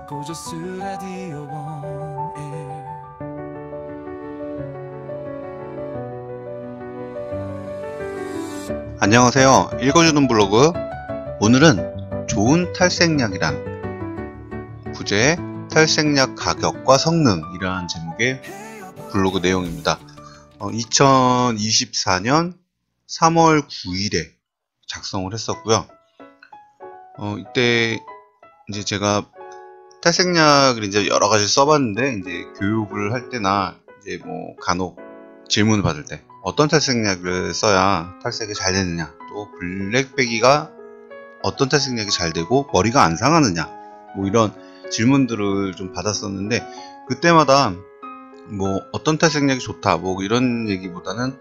고저스 라디오 원에 안녕하세요. 읽어주는 블로그. 오늘은 좋은 탈색약이란 부제의 탈색약 가격과 성능이라는 제목의 블로그 내용입니다. 2024년 3월 9일에 작성을 했었고요. 이때 이제 제가 탈색약을 이제 여러 가지 써봤는데, 이제 교육을 할 때나 이제 뭐 간혹 질문을 받을 때 어떤 탈색약을 써야 탈색이 잘 되느냐, 또 블랙배기가 어떤 탈색약이 잘 되고 머리가 안 상하느냐, 뭐 이런 질문들을 좀 받았었는데, 그때마다 뭐 어떤 탈색약이 좋다 뭐 이런 얘기보다는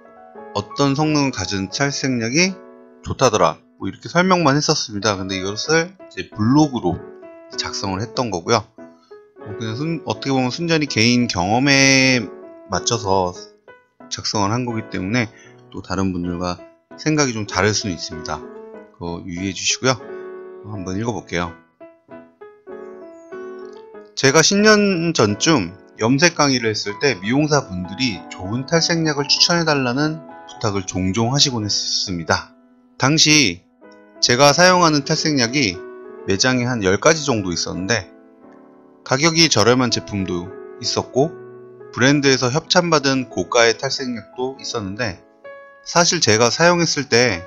어떤 성능을 가진 탈색약이 좋다더라 뭐 이렇게 설명만 했었습니다. 근데 이것을 이제 블로그로 작성을 했던 거고요. 그냥 어떻게 보면 순전히 개인 경험에 맞춰서 작성을 한 거기 때문에 또 다른 분들과 생각이 좀 다를 수는 있습니다. 그거 유의해 주시고요. 한번 읽어볼게요. 제가 10년 전쯤 염색 강의를 했을 때 미용사 분들이 좋은 탈색약을 추천해 달라는 부탁을 종종 하시곤 했습니다. 당시 제가 사용하는 탈색약이 매장에 한 10가지 정도 있었는데, 가격이 저렴한 제품도 있었고 브랜드에서 협찬받은 고가의 탈색약도 있었는데, 사실 제가 사용했을 때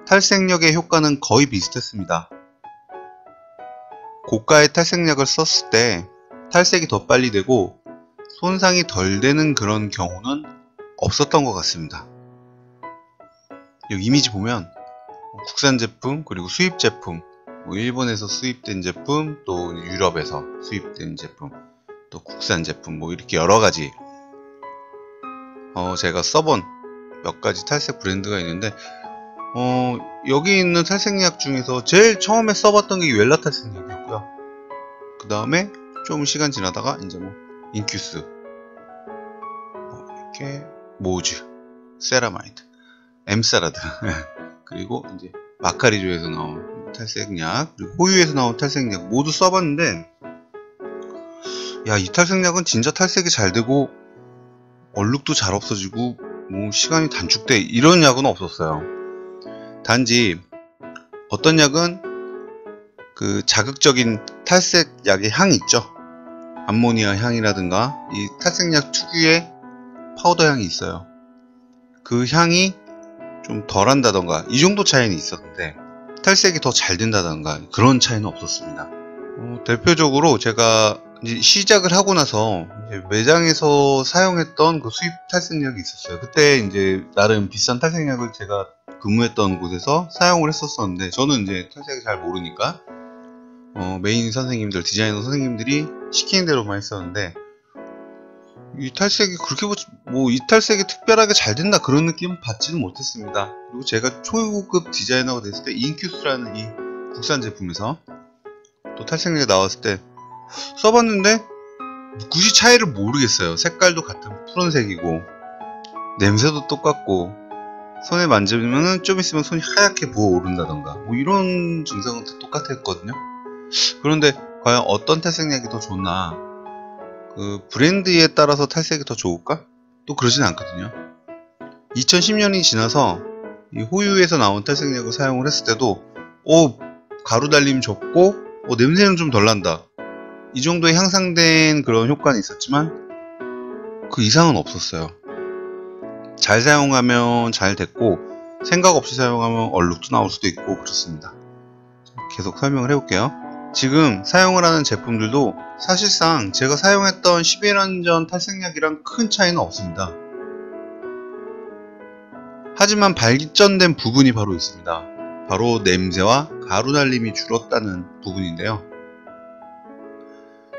탈색약의 효과는 거의 비슷했습니다. 고가의 탈색약을 썼을 때 탈색이 더 빨리 되고 손상이 덜 되는 그런 경우는 없었던 것 같습니다. 여기 이미지 보면 국산 제품, 그리고 수입 제품, 뭐 일본에서 수입된 제품, 또 유럽에서 수입된 제품, 또 국산 제품, 뭐 이렇게 여러가지 제가 써본 몇 가지 탈색 브랜드가 있는데, 여기 있는 탈색약 중에서 제일 처음에 써봤던 게 웰라 탈색약이었고요. 그 다음에 좀 시간 지나다가 이제 뭐 인큐스, 이렇게 모즈, 세라마이드, 엠사라드 그리고 이제 마카리조에서 나온 탈색약, 그리고 호유에서 나온 탈색약 모두 써봤는데, 야, 이 탈색약은 진짜 탈색이 잘 되고 얼룩도 잘 없어지고 뭐 시간이 단축돼, 이런 약은 없었어요. 단지 어떤 약은 그 자극적인 탈색약의 향이 있죠. 암모니아 향이라든가 이 탈색약 특유의 파우더 향이 있어요. 그 향이 좀 덜한다던가 이 정도 차이는 있었는데, 탈색이 더 잘 된다던가 그런 차이는 없었습니다. 대표적으로 제가 이제 시작을 하고 나서 이제 매장에서 사용했던 그 수입 탈색약이 있었어요. 그때 이제 나름 비싼 탈색약을 제가 근무했던 곳에서 사용을 했었는데, 저는 이제 탈색을 잘 모르니까 메인 선생님들, 디자이너 선생님들이 시키는 대로만 했었는데, 이 탈색이 그렇게 뭐 이 탈색이 특별하게 잘 된다 그런 느낌 받지는 못했습니다. 그리고 제가 초급 디자이너가 됐을 때 인큐스라는 이 국산 제품에서 또 탈색약이 나왔을 때 써봤는데 굳이 차이를 모르겠어요. 색깔도 같은 푸른색이고 냄새도 똑같고 손에 만지면은 좀 있으면 손이 하얗게 부어오른다던가 뭐 이런 증상은 다 똑같았거든요. 그런데 과연 어떤 탈색약이 더 좋나, 그 브랜드에 따라서 탈색이 더 좋을까? 또 그러진 않거든요. 2010년이 지나서 이 호유에서 나온 탈색약을 사용을 했을 때도 가루 달림 적고 냄새는 좀 덜 난다, 이 정도의 향상된 그런 효과는 있었지만 그 이상은 없었어요. 잘 사용하면 잘 됐고 생각 없이 사용하면 얼룩도 나올 수도 있고 그렇습니다. 계속 설명을 해볼게요. 지금 사용을 하는 제품들도 사실상 제가 사용했던 11년 전 탈색약이랑 큰 차이는 없습니다. 하지만 발전된 부분이 바로 있습니다. 바로 냄새와 가루 달림이 줄었다는 부분인데요.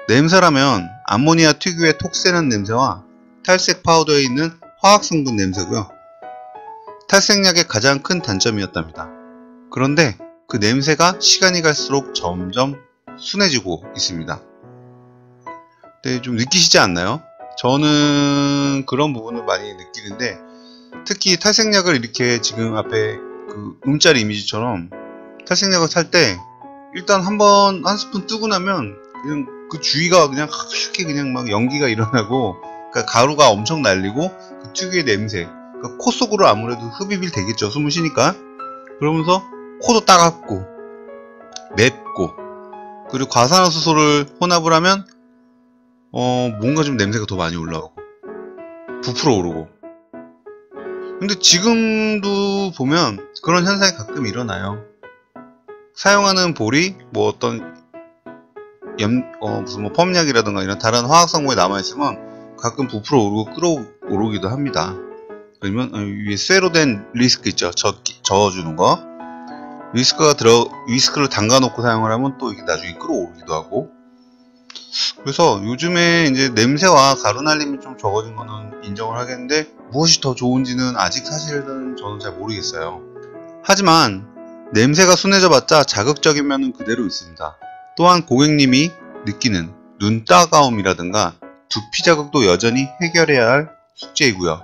냄새라면 암모니아 특유의 톡세는 냄새와 탈색 파우더에 있는 화학 성분 냄새고요. 탈색약의 가장 큰 단점이었답니다. 그런데 그 냄새가 시간이 갈수록 점점 순해지고 있습니다. 네, 좀 느끼시지 않나요? 저는 그런 부분을 많이 느끼는데, 특히 탈색약을 이렇게 지금 앞에 그 음짤 이미지처럼 탈색약을 살 때 일단 한 스푼 뜨고 나면 그냥 그 주위가 그냥 쉽게 그냥 막 연기가 일어나고, 그러니까 가루가 엄청 날리고 그 특유의 냄새, 그러니까 코 속으로 아무래도 흡입이 되겠죠, 숨을 쉬니까. 그러면서 코도 따갑고 맵고, 그리고 과산화수소를 혼합을 하면 뭔가 좀 냄새가 더 많이 올라오고 부풀어 오르고. 근데 지금도 보면 그런 현상이 가끔 일어나요. 사용하는 볼이 뭐 어떤 무슨 뭐 펌약이라든가 이런 다른 화학 성분이 남아있으면 가끔 부풀어 오르고 끓어오르기도 합니다. 그러면 위에 쇠로 된 리스크 있죠, 저어주는 거. 위스크를 담가놓고 사용을 하면 또 이게 나중에 끓어오르기도 하고. 그래서 요즘에 이제 냄새와 가루 날림이 좀 적어진 거는 인정을 하겠는데, 무엇이 더 좋은지는 아직 사실은 저는 잘 모르겠어요. 하지만 냄새가 순해져 봤자 자극적인 면은 그대로 있습니다. 또한 고객님이 느끼는 눈 따가움이라든가 두피 자극도 여전히 해결해야 할 숙제이고요.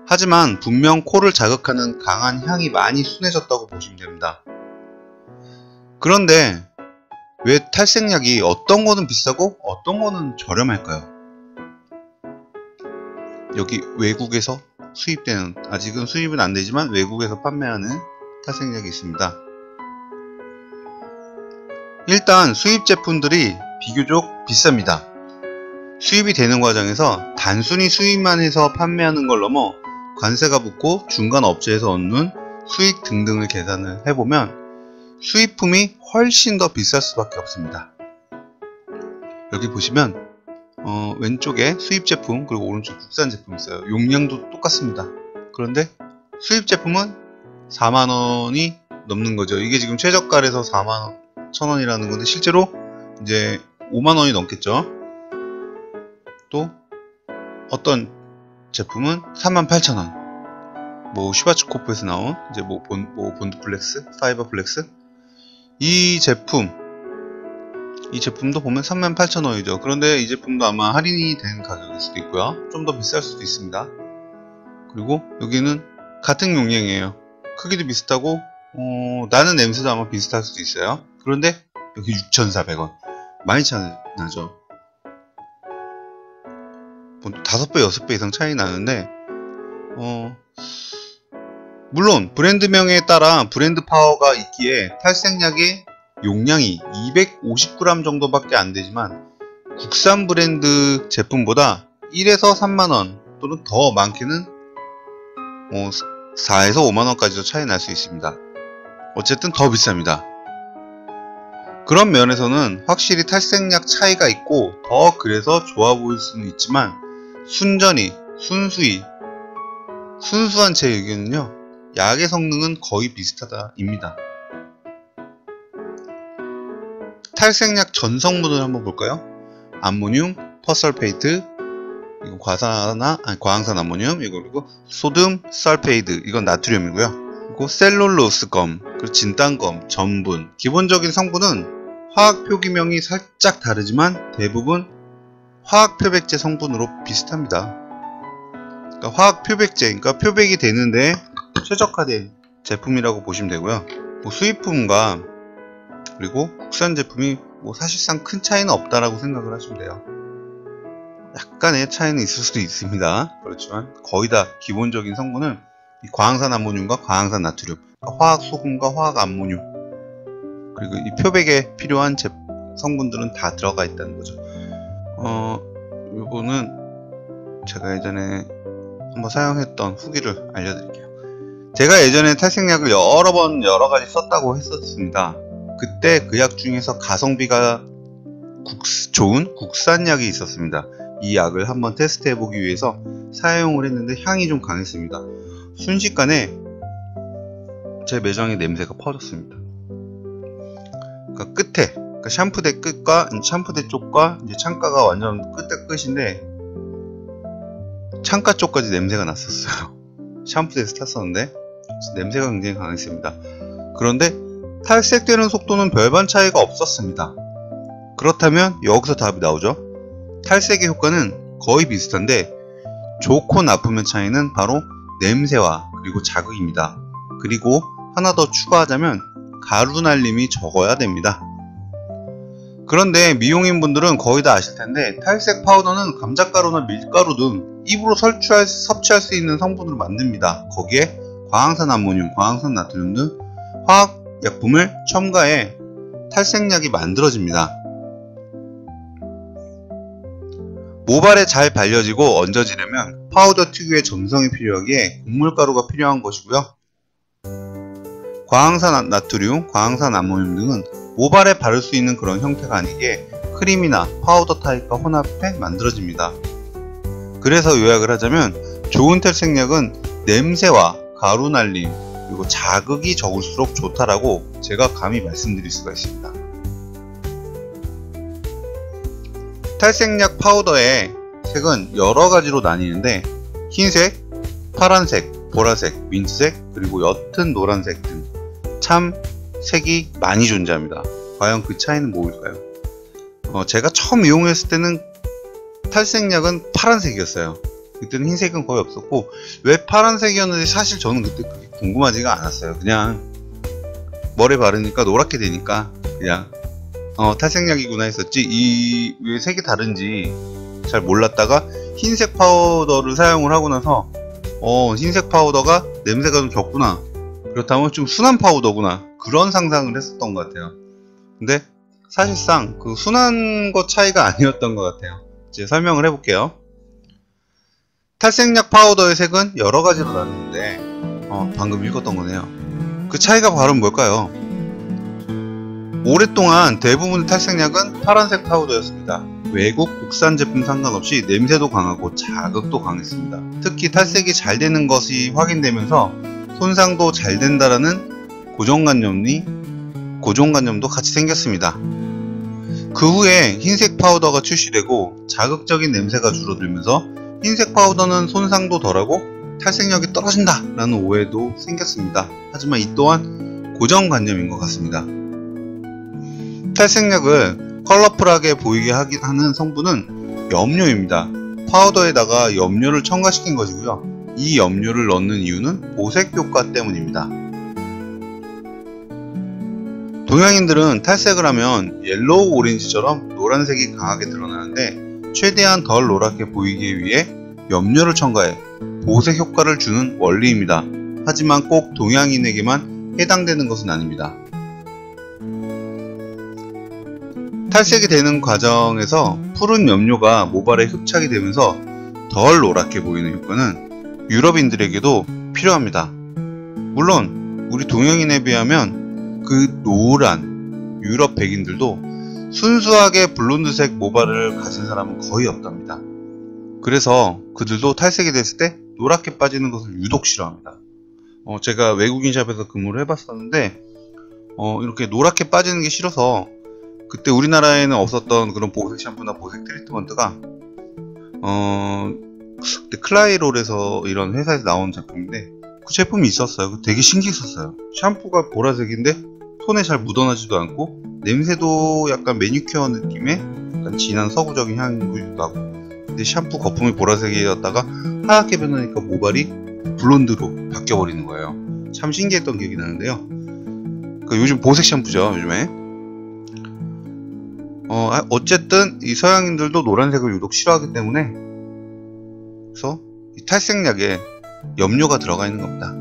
하지만 분명 코를 자극하는 강한 향이 많이 순해졌다고 보시면 됩니다. 그런데 왜 탈색약이 어떤 거는 비싸고 어떤 거는 저렴할까요? 여기 외국에서 수입되는, 아직은 수입은 안 되지만 외국에서 판매하는 탈색약이 있습니다. 일단 수입 제품들이 비교적 비쌉니다. 수입이 되는 과정에서 단순히 수입만 해서 판매하는 걸 넘어 관세가 붙고 중간 업체에서 얻는 수익 등등을 계산을 해보면 수입품이 훨씬 더 비쌀 수밖에 없습니다. 여기 보시면 왼쪽에 수입 제품, 그리고 오른쪽 국산 제품 있어요. 용량도 똑같습니다. 그런데 수입 제품은 4만원이 넘는 거죠. 이게 지금 최저가에서 41,000원이라는 건데 실제로 이제 5만원이 넘겠죠. 또 어떤 제품은 38,000원. 뭐 슈바츠코프에서 나온 이제 뭐 본드플렉스, 파이버플렉스, 이 제품도 보면 38,000원이죠. 그런데 이 제품도 아마 할인이 된 가격일 수도 있고요. 좀 더 비쌀 수도 있습니다. 그리고 여기는 같은 용량이에요. 크기도 비슷하고 나는 냄새도 아마 비슷할 수도 있어요. 그런데 여기 6,400원. 많이 차이 나죠. 5배, 6배 이상 차이 나는데, 물론 브랜드명에 따라 브랜드 파워가 있기에 탈색약의 용량이 250g 정도밖에 안 되지만 국산 브랜드 제품보다 1에서 3만원 또는 더 많게는 4에서 5만원까지도 차이 날 수 있습니다. 어쨌든 더 비쌉니다. 그런 면에서는 확실히 탈색약 차이가 있고 더 그래서 좋아 보일 수는 있지만, 순수한 제 의견은요, 약의 성능은 거의 비슷하다입니다. 탈색약 전성분을 한번 볼까요? 암모늄, 퍼설페이트, 이건 과항산 암모늄, 그리고 소듐 설페이드, 이건 나트륨이고요. 그리고 셀룰로스 검, 그리고 진단검, 전분. 기본적인 성분은 화학 표기명이 살짝 다르지만 대부분 화학 표백제 성분으로 비슷합니다. 그러니까 화학 표백제, 그러니까 표백이 되는데 최적화된 제품이라고 보시면 되고요. 수입품과 그리고 국산 제품이 사실상 큰 차이는 없다라고 생각을 하시면 돼요. 약간의 차이는 있을 수도 있습니다. 그렇지만 거의 다 기본적인 성분은 이 과항산 암모늄과 과항산 나트륨, 그러니까 화학 소금과 화학 암모늄, 그리고 이 표백에 필요한 성분들은 다 들어가 있다는 거죠. 요거는 제가 예전에 한번 사용했던 후기를 알려드릴게요. 제가 예전에 탈색약을 여러 가지 썼다고 했었습니다. 그때 그 약 중에서 가성비가 좋은 국산약이 있었습니다. 이 약을 한번 테스트 해보기 위해서 사용을 했는데 향이 좀 강했습니다. 순식간에 제 매장에 냄새가 퍼졌습니다. 그러니까 끝에, 그러니까 샴푸대 끝과 샴푸대 쪽과 이제 창가가 완전 끝에 끝인데 창가 쪽까지 냄새가 났었어요. 샴푸대에서 탔었는데 냄새가 굉장히 강했습니다. 그런데 탈색되는 속도는 별반 차이가 없었습니다. 그렇다면 여기서 답이 나오죠. 탈색의 효과는 거의 비슷한데 좋고 나쁨의 차이는 바로 냄새와 그리고 자극입니다. 그리고 하나 더 추가하자면 가루 날림이 적어야 됩니다. 그런데 미용인 분들은 거의 다 아실 텐데 탈색 파우더는 감자가루나 밀가루 등 입으로 섭취할 수 있는 성분으로 만듭니다. 거기에 과황산 암모늄, 과황산 나트륨 등 화학약품을 첨가해 탈색약이 만들어집니다. 모발에 잘 발려지고 얹어지려면 파우더 특유의 점성이 필요하기에 곡물가루가 필요한 것이고요. 과황산 나트륨, 과황산 암모늄 등은 모발에 바를 수 있는 그런 형태가 아니기에 크림이나 파우더 타입과 혼합해 만들어집니다. 그래서 요약을 하자면 좋은 탈색약은 냄새와 가루 날림 그리고 자극이 적을수록 좋다라고 제가 감히 말씀드릴 수가 있습니다. 탈색약 파우더의 색은 여러 가지로 나뉘는데 흰색, 파란색, 보라색, 민트색, 그리고 옅은 노란색 등 참 색이 많이 존재합니다. 과연 그 차이는 뭘까요? 제가 처음 이용했을 때는 탈색약은 파란색이었어요. 그때는 흰색은 거의 없었고 왜 파란색이었는지 사실 저는 그때 그게 궁금하지가 않았어요. 그냥 머리에 바르니까 노랗게 되니까 그냥 탈색약이구나 했었지 왜 색이 다른지 잘 몰랐다가 흰색 파우더를 사용을 하고 나서 흰색 파우더가 냄새가 좀 적구나, 그렇다면 좀 순한 파우더구나, 그런 상상을 했었던 것 같아요. 근데 사실상 그 순한 것 차이가 아니었던 것 같아요. 이제 설명을 해볼게요. 탈색약 파우더의 색은 여러 가지로 나뉘는데 방금 읽었던 거네요. 그 차이가 바로 뭘까요? 오랫동안 대부분의 탈색약은 파란색 파우더였습니다. 외국, 국산 제품 상관없이 냄새도 강하고 자극도 강했습니다. 특히 탈색이 잘 되는 것이 확인되면서 손상도 잘 된다라는 고정관념도 같이 생겼습니다. 그 후에 흰색 파우더가 출시되고 자극적인 냄새가 줄어들면서 흰색 파우더는 손상도 덜하고 탈색력이 떨어진다 라는 오해도 생겼습니다. 하지만 이 또한 고정관념인 것 같습니다. 탈색약을 컬러풀하게 보이게 하는 성분은 염료입니다. 파우더에다가 염료를 첨가시킨 것이고요. 이 염료를 넣는 이유는 보색 효과 때문입니다. 동양인들은 탈색을 하면 옐로우 오렌지처럼 노란색이 강하게 드러나는데 최대한 덜 노랗게 보이기 위해 염료를 첨가해 보색 효과를 주는 원리입니다. 하지만 꼭 동양인에게만 해당되는 것은 아닙니다. 탈색이 되는 과정에서 푸른 염료가 모발에 흡착이 되면서 덜 노랗게 보이는 효과는 유럽인들에게도 필요합니다. 물론 우리 동양인에 비하면 그 노란 유럽 백인들도 순수하게 블론드색 모발을 가진 사람은 거의 없답니다. 그래서 그들도 탈색이 됐을 때 노랗게 빠지는 것을 유독 싫어합니다. 제가 외국인 샵에서 근무를 해봤었는데 이렇게 노랗게 빠지는 게 싫어서 그때 우리나라에는 없었던 그런 보색 샴푸나 보색 트리트먼트가 그때 클라이롤에서 이런 회사에서 나온 제품인데 그 제품이 있었어요. 되게 신기했었어요. 샴푸가 보라색인데 손에 잘 묻어나지도 않고 냄새도 약간 매니큐어 느낌의 약간 진한 서구적인 향이 나고, 근데 샴푸 거품이 보라색이었다가 하얗게 변하니까 모발이 블론드로 바뀌어버리는 거예요. 참 신기했던 기억이 나는데요. 요즘 보색 샴푸죠, 요즘에. 어쨌든 이 서양인들도 노란색을 유독 싫어하기 때문에 그래서 이 탈색약에 염료가 들어가 있는 겁니다.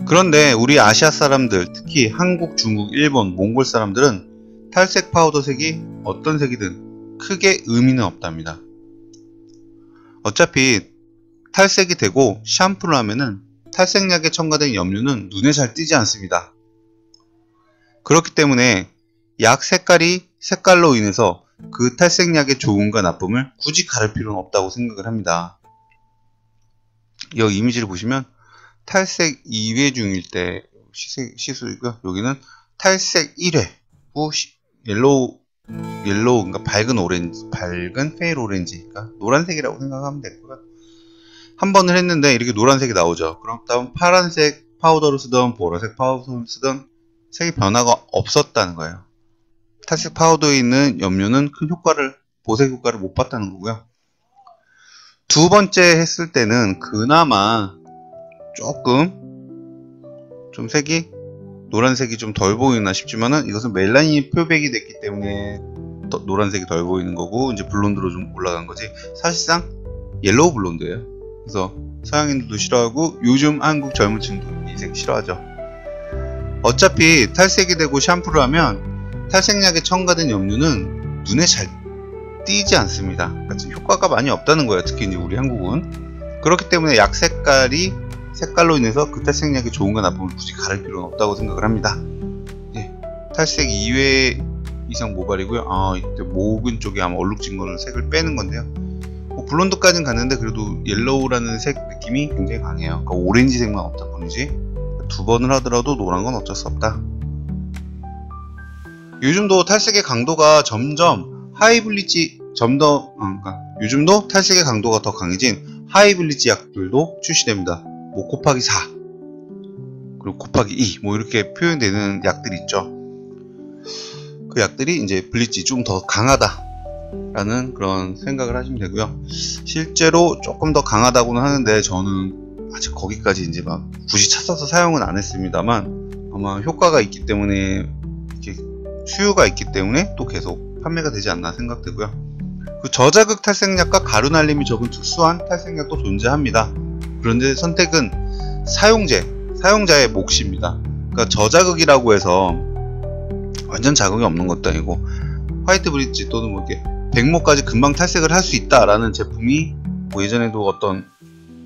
그런데 우리 아시아 사람들, 특히 한국, 중국, 일본, 몽골 사람들은 탈색 파우더 색이 어떤 색이든 크게 의미는 없답니다. 어차피 탈색이 되고 샴푸를 하면은 탈색약에 첨가된 염료는 눈에 잘 띄지 않습니다. 그렇기 때문에 약 색깔로 인해서 그 탈색약의 좋음과 나쁨을 굳이 가릴 필요는 없다고 생각을 합니다. 여기 이미지를 보시면 탈색 2회 중일 때 시술이고요. 여기는 탈색 1회 후 옐로우, 그러니까 밝은 페일 오렌지, 그러니까 노란색이라고 생각하면 되고요. 한 번을 했는데 이렇게 노란색이 나오죠. 그럼 다음 파란색 파우더를 쓰던 보라색 파우더를 쓰던 색의 변화가 없었다는 거예요. 탈색 파우더에 있는 염료는 큰 보색 효과를 못 봤다는 거고요. 두 번째 했을 때는 그나마 조금 좀 색이 노란색이 좀 덜 보이나 싶지만은 이것은 멜라닌이 표백이 됐기 때문에 노란색이 덜 보이는 거고 이제 블론드로 좀 올라간 거지 사실상 옐로우 블론드예요. 그래서 서양인들도 싫어하고 요즘 한국 젊은 층도 이 색 싫어하죠. 어차피 탈색이 되고 샴푸를 하면 탈색약에 첨가된 염료는 눈에 잘 띄지 않습니다. 그러니까 효과가 많이 없다는 거예요. 특히 이제 우리 한국은. 그렇기 때문에 약 색깔로 인해서 그 탈색약이 좋은가 나쁜가 굳이 가릴 필요는 없다고 생각을 합니다. 예, 탈색 2회 이상 모발이고요. 이때 목은 쪽에 아마 얼룩진 거는 색을 빼는 건데요. 블론드까지는 갔는데 그래도 옐로우라는 색 느낌이 굉장히 강해요. 그러니까 오렌지색만 없다 뿐이지 2번을 하더라도 노란 건 어쩔 수 없다. 요즘도 탈색의 강도가 점점 요즘도 탈색의 강도가 더 강해진 하이블리지 약들도 출시됩니다. 뭐 곱하기 4 그리고 곱하기 2 뭐 이렇게 표현되는 약들이 있죠. 그 약들이 이제 블리치 좀 더 강하다 라는 그런 생각을 하시면 되고요. 실제로 조금 더 강하다고는 하는데 저는 아직 거기까지 이제 막 굳이 찾아서 사용은 안 했습니다만 아마 효과가 있기 때문에 이렇게 수요가 있기 때문에 또 계속 판매가 되지 않나 생각되고요. 그 저자극 탈색약과 가루날림이 적은 특수한 탈색약도 존재합니다. 그런데 선택은 사용자의 몫입니다. 그러니까 저자극이라고 해서 완전 자극이 없는 것도 아니고 화이트 브릿지 또는 뭐 이렇게 백모까지 금방 탈색을 할 수 있다라는 제품이 뭐 예전에도 어떤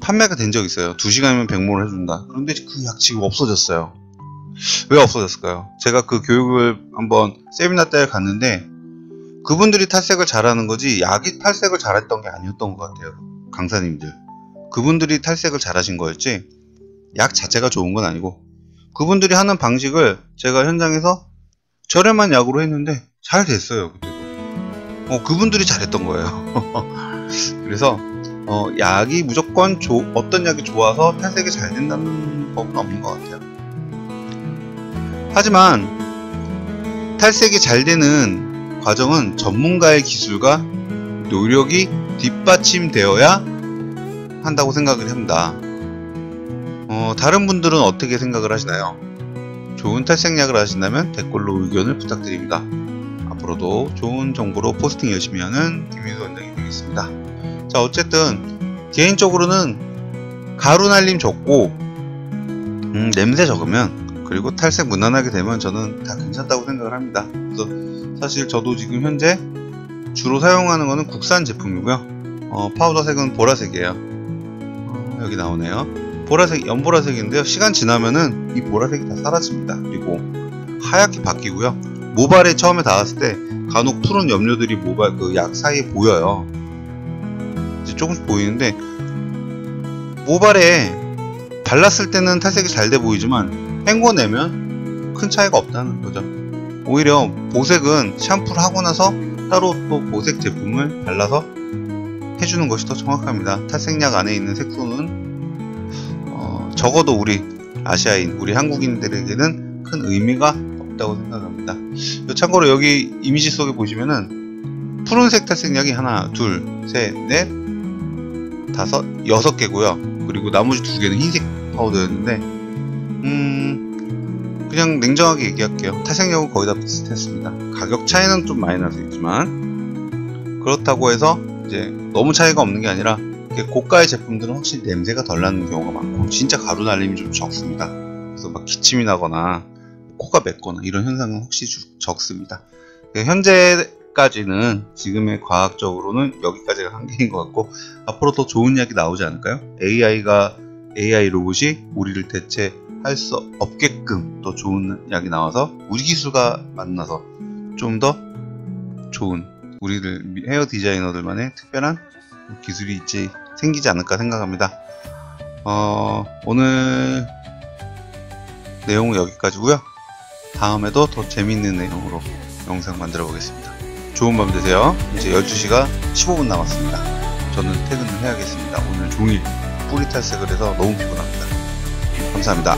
판매가 된 적이 있어요. 2시간이면 백모를 해준다. 그런데 그 약 지금 없어졌어요. 왜 없어졌을까요? 제가 그 교육을 한번 세미나 때 갔는데 그분들이 탈색을 잘하는 거지 약이 탈색을 잘했던 게 아니었던 것 같아요. 강사님들 그분들이 탈색을 잘하신 거였지 약 자체가 좋은 건 아니고 그분들이 하는 방식을 제가 현장에서 저렴한 약으로 했는데 잘 됐어요. 그때도 그분들이 잘했던 거예요. 그래서 약이 무조건 어떤 약이 좋아서 탈색이 잘 된다는 법은 없는 것 같아요. 하지만 탈색이 잘 되는 과정은 전문가의 기술과 노력이 뒷받침되어야 한다고 생각을 합니다. 다른 분들은 어떻게 생각을 하시나요? 좋은 탈색약을 아신다면 댓글로 의견을 부탁드립니다. 앞으로도 좋은 정보로 포스팅 열심히 하는 김민수 원장이 되겠습니다. 자, 어쨌든 개인적으로는 가루날림 적고 냄새 적으면 그리고 탈색 무난하게 되면 저는 다 괜찮다고 생각을 합니다. 그래서 사실 저도 지금 현재 주로 사용하는 거는 국산 제품이고요. 파우더색은 보라색이에요. 여기 나오네요. 보라색, 연보라색인데요. 시간 지나면은 이 보라색이 다 사라집니다. 그리고 하얗게 바뀌고요. 모발에 처음에 닿았을 때 간혹 푸른 염료들이 모발 그 약 사이에 보여요. 이제 조금씩 보이는데 모발에 발랐을 때는 탈색이 잘 돼 보이지만 헹궈내면 큰 차이가 없다는 거죠. 오히려 보색은 샴푸를 하고 나서 따로 또 보색 제품을 발라서 해주는 것이 더 정확합니다. 탈색약 안에 있는 색소는 적어도 우리 아시아인, 우리 한국인들에게는 큰 의미가 없다고 생각합니다. 참고로 여기 이미지 속에 보시면은 푸른색 탈색약이 하나, 둘, 셋, 넷, 다섯, 6개고요. 그리고 나머지 2개는 흰색 파우더였는데 그냥 냉정하게 얘기할게요. 탈색약은 거의 다 비슷했습니다. 가격 차이는 좀 많이 날 수 있지만 그렇다고 해서 이제 너무 차이가 없는 게 아니라 고가의 제품들은 확실히 냄새가 덜 나는 경우가 많고 진짜 가루날림이 좀 적습니다. 그래서 막 기침이 나거나 코가 맵거나 이런 현상은 확실히 적습니다. 현재까지는 지금의 과학적으로는 여기까지가 한계인 것 같고 앞으로 더 좋은 약이 나오지 않을까요? AI 로봇이 우리를 대체할 수 없게끔 더 좋은 약이 나와서 우리 기술과 만나서 좀 더 좋은 우리들 헤어 디자이너들만의 특별한 기술이 생기지 않을까 생각합니다. 오늘 내용은 여기까지고요. 다음에도 더 재밌는 내용으로 영상 만들어 보겠습니다. 좋은 밤 되세요. 이제 12시가 15분 남았습니다. 저는 퇴근을 해야겠습니다. 오늘 종일 뿌리 탈색을 해서 너무 피곤합니다. 감사합니다.